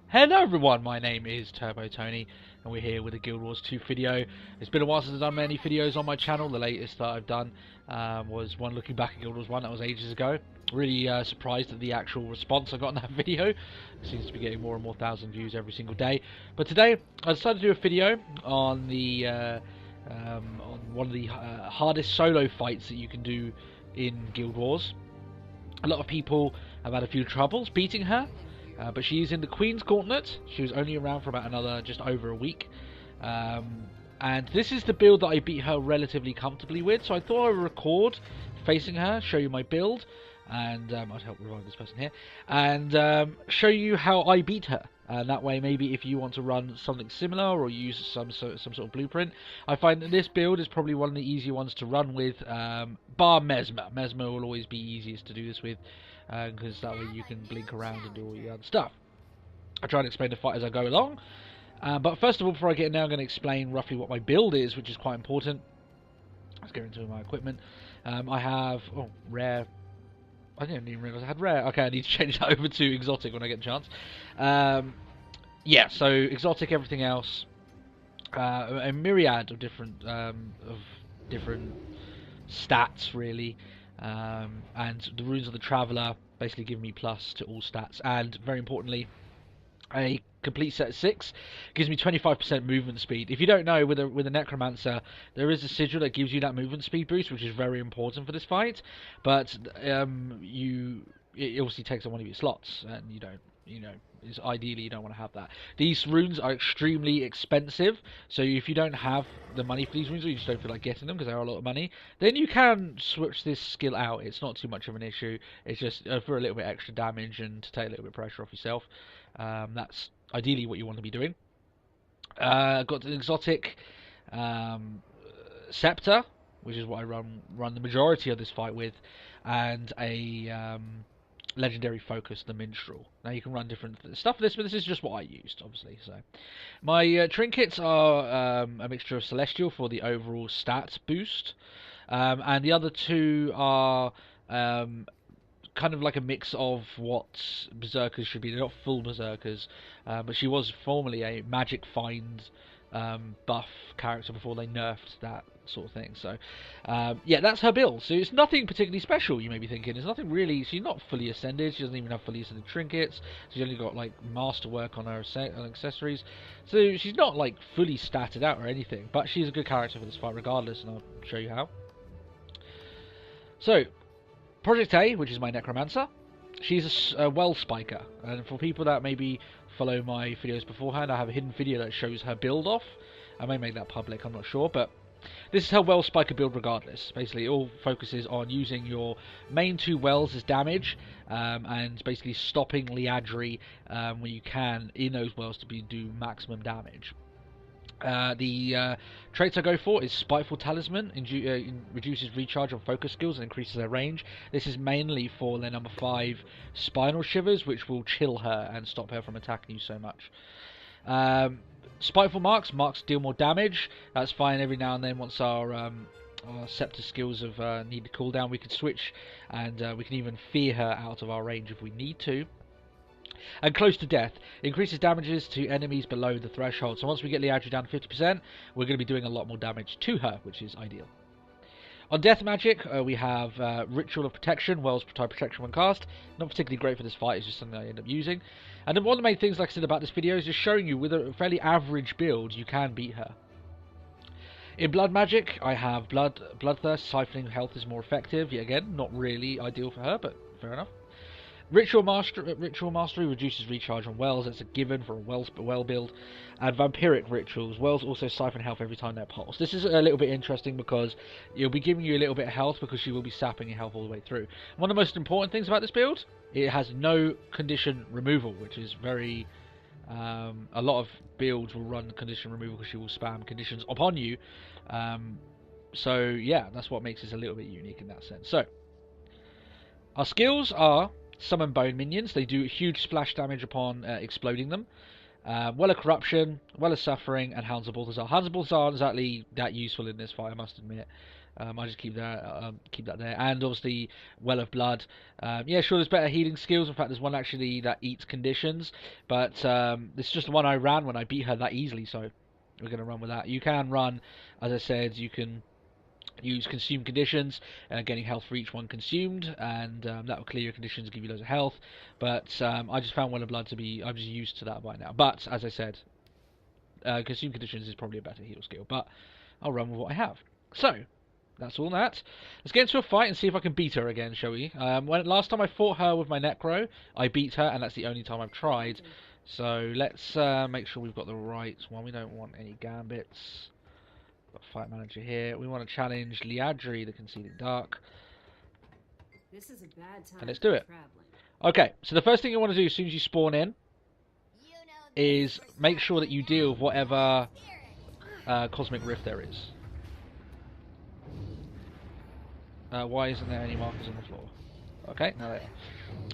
Hello everyone, my name is Turbo Tony, and we're here with a Guild Wars 2 video. It's been a while since I've done many videos on my channel. The latest that I've done was one looking back at Guild Wars 1, that was ages ago. Really surprised at the actual response I got in that video. It seems to be getting more and more thousand views every single day. But today, I decided to do a video on the on one of the hardest solo fights that you can do in Guild Wars. A lot of people have had a few troubles beating her. But she's in the Queen's Gauntlet. She was only around for about another just over a week. And this is the build that I beat her relatively comfortably with. So I thought I would record facing her, show you my build. And I'd help revive this person here. And show you how I beat her. And that way, maybe if you want to run something similar or use some sort of blueprint, I find that this build is probably one of the easier ones to run with, bar Mesmer. Mesmer will always be easiest to do this with, because that way you can blink around and do all your other stuff. I try and explain the fight as I go along. But first of all, before I get in there, I'm going to explain roughly what my build is, which is quite important. Let's get into my equipment. I have rare. I didn't even realise I had rare. Okay, I need to change that over to exotic when I get a chance. Yeah, so exotic, everything else, a myriad of different stats really, and the runes of the Traveller basically give me plus to all stats, and very importantly, a complete set of 6 gives me 25% movement speed. If you don't know, with a Necromancer, there is a sigil that gives you that movement speed boost, which is very important for this fight. But it obviously takes on one of your slots, and ideally you don't want to have that. These runes are extremely expensive, so if you don't have the money for these runes, or you just don't feel like getting them because they are a lot of money, then you can switch this skill out. It's not too much of an issue. It's just for a little bit extra damage and to take a little bit of pressure off yourself. That's ideally what you want to be doing. I've got an exotic scepter, which is what I run the majority of this fight with, and a legendary focus, the minstrel. Now you can run different stuff for this, but this is just what I used, obviously. So my trinkets are a mixture of celestial for the overall stat boost, and the other two are kind of like a mix of what berserkers should be. They're not full berserkers, but she was formerly a magic find buff character before they nerfed that sort of thing. So yeah, that's her build. So it's nothing particularly special, you may be thinking. There's nothing really. She's not fully ascended. She doesn't even have fully ascended trinkets. She's only got like masterwork on her accessories. So she's not like fully statted out or anything, but she's a good character for this fight regardless, and I'll show you how. So Project A, which is my Necromancer, she's a Well Spiker, and for people that maybe follow my videos beforehand, I have a hidden video that shows her build off. I may make that public, I'm not sure, but this is her Well Spiker build regardless. Basically, it all focuses on using your main 2 wells as damage, and basically stopping Liadri when you can in those wells to do maximum damage. The traits I go for is Spiteful Talisman, reduces recharge on focus skills and increases their range. This is mainly for their number 5 Spinal Shivers, which will chill her and stop her from attacking you so much. Spiteful Marks deal more damage. That's fine every now and then. Once our scepter skills have needed cooldown, we can switch, and we can even fear her out of our range if we need to. And Close to Death increases damages to enemies below the threshold. So once we get Liadri down to 50%, we're going to be doing a lot more damage to her, which is ideal. On Death Magic, we have Ritual of Protection, Wells type protection when cast. Not particularly great for this fight, it's just something I end up using. And then one of the main things, like I said, about this video is just showing you with a fairly average build, you can beat her. In Blood Magic, I have Bloodthirst, siphoning health is more effective. Yet again, not really ideal for her, but fair enough. Ritual Mastery reduces recharge on wells, that's a given for a well build. And Vampiric Rituals, wells also siphon health every time they're pulsed. This is a little bit interesting because you'll be giving you a little bit of health because she will be sapping your health all the way through. One of the most important things about this build, it has no condition removal, which is very... a lot of builds will run condition removal because she will spam conditions upon you. So yeah, that's what makes this a little bit unique in that sense. So, our skills are Summon Bone Minions. They do huge splash damage upon exploding them. Well of Corruption, Well of Suffering, and Hounds of Balthazar. Hounds of Balthazar aren't exactly that useful in this fight, I must admit. I just keep that there, and obviously Well of Blood. Yeah, sure, there's better healing skills. In fact, there's one actually that eats conditions, but this is just the one I ran when I beat her that easily. So we're gonna run with that. You can run, as I said, you can use consume conditions, getting health for each one consumed, and that will clear your conditions, give you loads of health. But I just found Well of Blood to be, I'm just used to that by now. But as I said, consume conditions is probably a better heal skill. But I'll run with what I have. So that's all that. Let's get into a fight and see if I can beat her again, shall we? Last time I fought her with my Necro, I beat her, and that's the only time I've tried. So let's make sure we've got the right one. We don't want any gambits. Got fight manager here. We want to challenge Liadri, the Conceding Dark. This is a bad time. And let's do it. Okay, so the first thing you want to do as soon as you spawn in is make sure that you deal with whatever cosmic rift there is. Why isn't there any markers on the floor? Okay, now they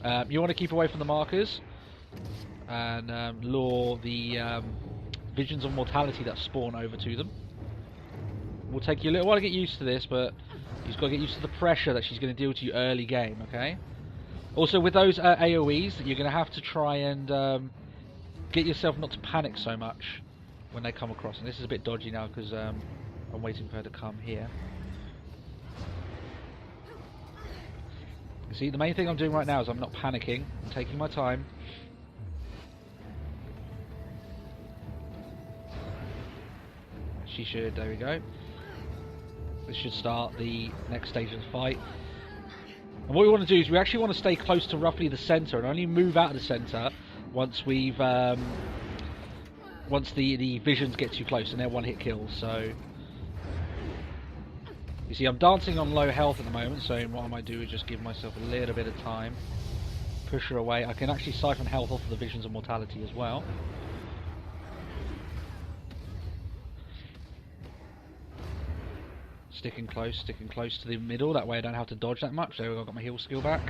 are. You want to keep away from the markers and lure the visions of mortality that spawn over to them. Will take you a little while to get used to this, but you've got to get used to the pressure that she's going to deal to you early game, okay? Also, with those AoEs, you're going to have to try and get yourself not to panic so much when they come across. And this is a bit dodgy now because I'm waiting for her to come here. You see, the main thing I'm doing right now is I'm not panicking. I'm taking my time. She should, there we go. This should start the next stage of the fight. And what we want to do is we actually want to stay close to roughly the centre and only move out of the centre once we've once the visions get too close and they're one hit kills. So you see, I'm dancing on low health at the moment, so what I might do is just give myself a little bit of time, push her away. I can actually siphon health off of the visions of mortality as well. Sticking close to the middle, that way I don't have to dodge that much. So I've got my heal skill back.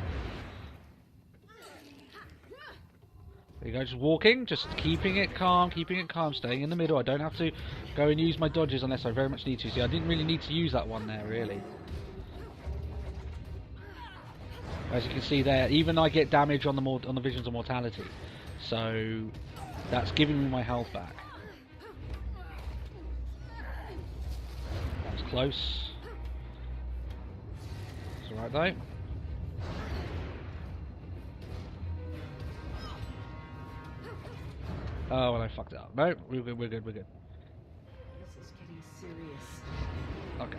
There you go, just walking, just keeping it calm, staying in the middle. I don't have to go and use my dodges unless I very much need to. See, I didn't really need to use that one there, really. As you can see there, even I get damage on the visions of mortality. So that's giving me my health back. That's close. It's alright though. Oh, well, I fucked it up. No, we're good. This is getting serious. Okay.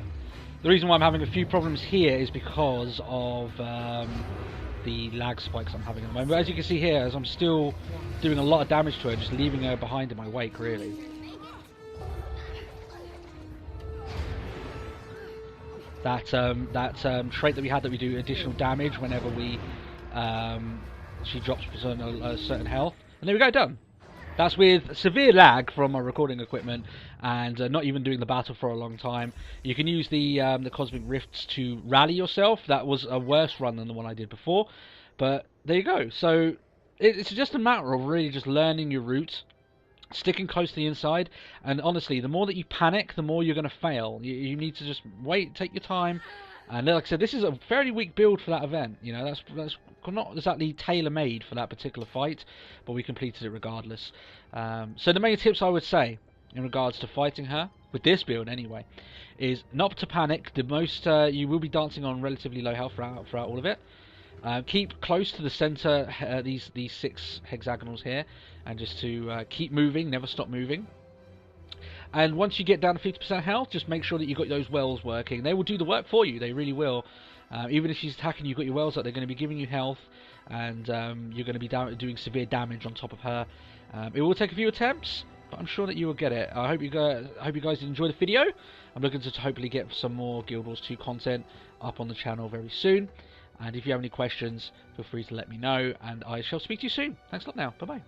The reason why I'm having a few problems here is because of the lag spikes I'm having at the moment. But as you can see here, as I'm still doing a lot of damage to her, just leaving her behind in my wake, really. That trait that we had, that we do additional damage whenever we she drops a certain health. And there we go, done. That's with severe lag from my recording equipment and not even doing the battle for a long time. You can use the Cosmic Rifts to rally yourself. That was a worse run than the one I did before. But there you go. So it's just a matter of really just learning your route, sticking close to the inside. And honestly, the more that you panic, the more you're going to fail. You need to just wait, take your time. And like I said, this is a fairly weak build for that event. You know, that's not exactly tailor-made for that particular fight, but we completed it regardless. So the main tips I would say in regards to fighting her, with this build anyway, is not to panic. The most you will be dancing on relatively low health throughout all of it. Keep close to the centre, these 6 hexagonals here, and just to keep moving, never stop moving. And once you get down to 50% health, just make sure that you've got those wells working. They will do the work for you, they really will. Even if she's attacking, you've got your wells up, they're going to be giving you health, and you're going to be doing severe damage on top of her. It will take a few attempts, but I'm sure that you will get it. I hope you guys enjoyed the video. I'm looking to hopefully get some more Guild Wars 2 content up on the channel very soon. And if you have any questions, feel free to let me know, and I shall speak to you soon. Thanks a lot now. Bye-bye.